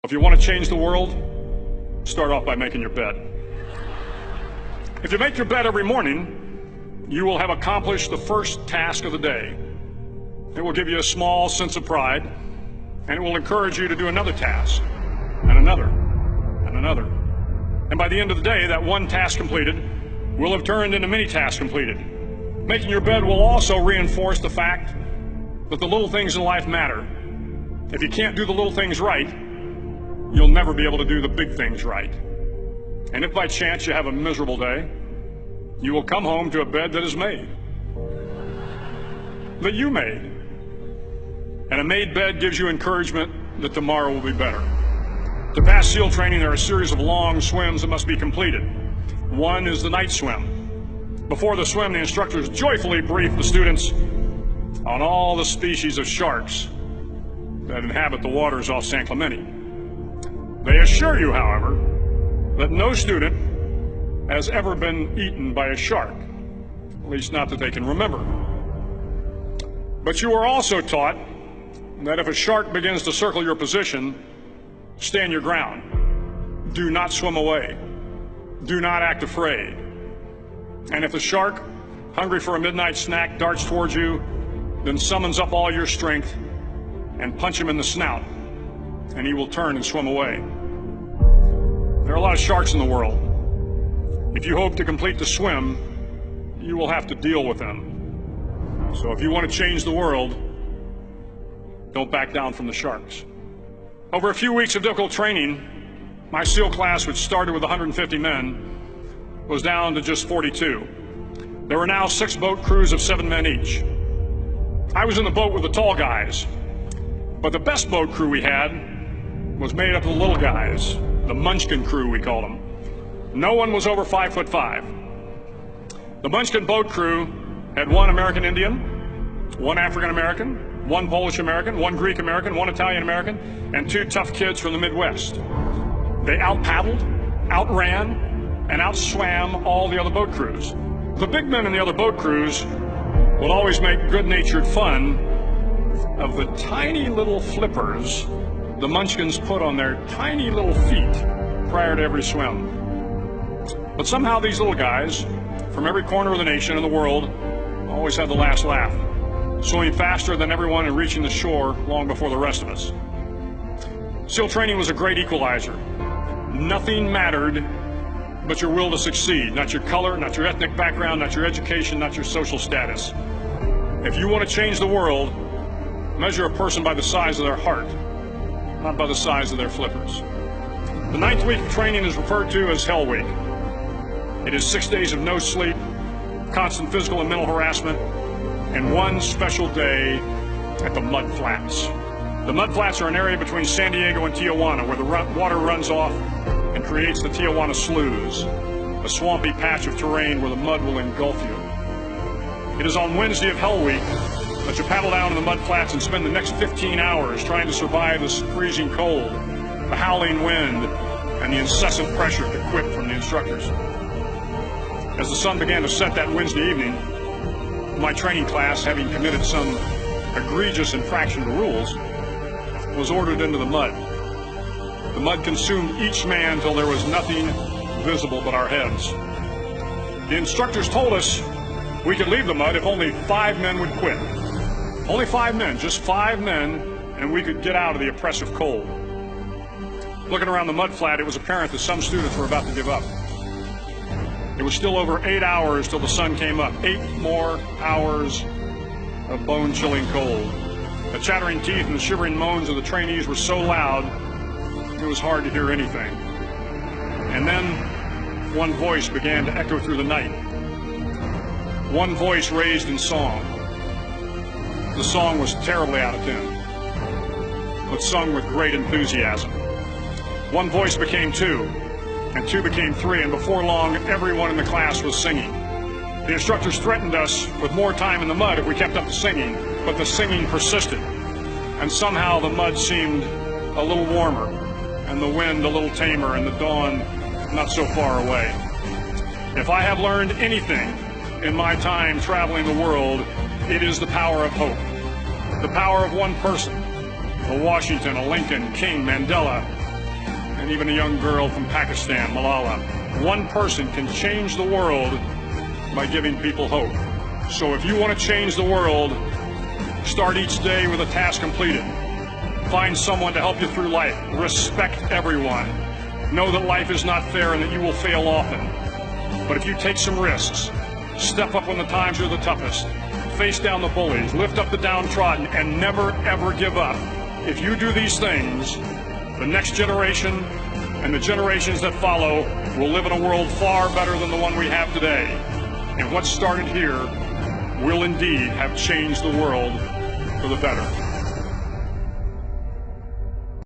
If you want to change the world, start off by making your bed. If you make your bed every morning, you will have accomplished the first task of the day. It will give you a small sense of pride, and it will encourage you to do another task, and another, and another. And by the end of the day, that one task completed will have turned into many tasks completed. Making your bed will also reinforce the fact that the little things in life matter. If you can't do the little things right, you'll never be able to do the big things right. And if by chance you have a miserable day, you will come home to a bed that is made. That you made. And a made bed gives you encouragement that tomorrow will be better. To pass SEAL training, there are a series of long swims that must be completed. One is the night swim. Before the swim, the instructors joyfully brief the students on all the species of sharks that inhabit the waters off San Clemente. They assure you, however, that no student has ever been eaten by a shark, at least not that they can remember. But you are also taught that if a shark begins to circle your position, stand your ground. Do not swim away. Do not act afraid. And if the shark, hungry for a midnight snack, darts towards you, then summons up all your strength and punch him in the snout, and he will turn and swim away. There are a lot of sharks in the world. If you hope to complete the swim, you will have to deal with them. So if you want to change the world, don't back down from the sharks. Over a few weeks of difficult training, my SEAL class, which started with 150 men, was down to just 42. There were now 6 boat crews of 7 men each. I was in the boat with the tall guys, but the best boat crew we had was made up of the little guys, the Munchkin crew, we called them. No one was over 5'5". The Munchkin boat crew had 1 American Indian, 1 African American, 1 Polish American, 1 Greek American, 1 Italian American, and 2 tough kids from the Midwest. They out-paddled, outran, and outswam all the other boat crews. The big men in the other boat crews would always make good-natured fun of the tiny little flippers the Munchkins put on their tiny little feet prior to every swim. But somehow these little guys from every corner of the nation and the world always had the last laugh, swimming faster than everyone and reaching the shore long before the rest of us. SEAL training was a great equalizer. Nothing mattered but your will to succeed, not your color, not your ethnic background, not your education, not your social status. If you want to change the world, measure a person by the size of their heart, not by the size of their flippers. The 9th week of training is referred to as Hell Week. It is 6 days of no sleep, constant physical and mental harassment, and 1 special day at the Mud Flats. The Mud Flats are an area between San Diego and Tijuana where the water runs off and creates the Tijuana Sloughs, a swampy patch of terrain where the mud will engulf you. It is on Wednesday of Hell Week that you paddle down to the Mud Flats and spend the next 15 hours trying to survive the freezing cold, the howling wind, and the incessant pressure to quit from the instructors. As the sun began to set that Wednesday evening, my training class, having committed some egregious infraction to rules, was ordered into the mud. The mud consumed each man till there was nothing visible but our heads. The instructors told us we could leave the mud if only 5 men would quit. Only 5 men, just 5 men, and we could get out of the oppressive cold. Looking around the mud flat, it was apparent that some students were about to give up. It was still over 8 hours till the sun came up. 8 more hours of bone-chilling cold. The chattering teeth and the shivering moans of the trainees were so loud, it was hard to hear anything. And then one voice began to echo through the night. One voice raised in song. The song was terribly out of tune, but sung with great enthusiasm. One voice became 2, and 2 became 3, and before long, everyone in the class was singing. The instructors threatened us with more time in the mud if we kept up the singing, but the singing persisted, and somehow the mud seemed a little warmer, and the wind a little tamer, and the dawn not so far away. If I have learned anything in my time traveling the world, it is the power of hope. The power of one person, a Washington, a Lincoln, King, Mandela, and even a young girl from Pakistan, Malala. One person can change the world by giving people hope. So if you want to change the world, start each day with a task completed. Find someone to help you through life. Respect everyone. Know that life is not fair and that you will fail often. But if you take some risks, step up when the times are the toughest, face down the bullies, lift up the downtrodden, and never ever give up. If you do these things, the next generation and the generations that follow will live in a world far better than the one we have today. And what started here will indeed have changed the world for the better.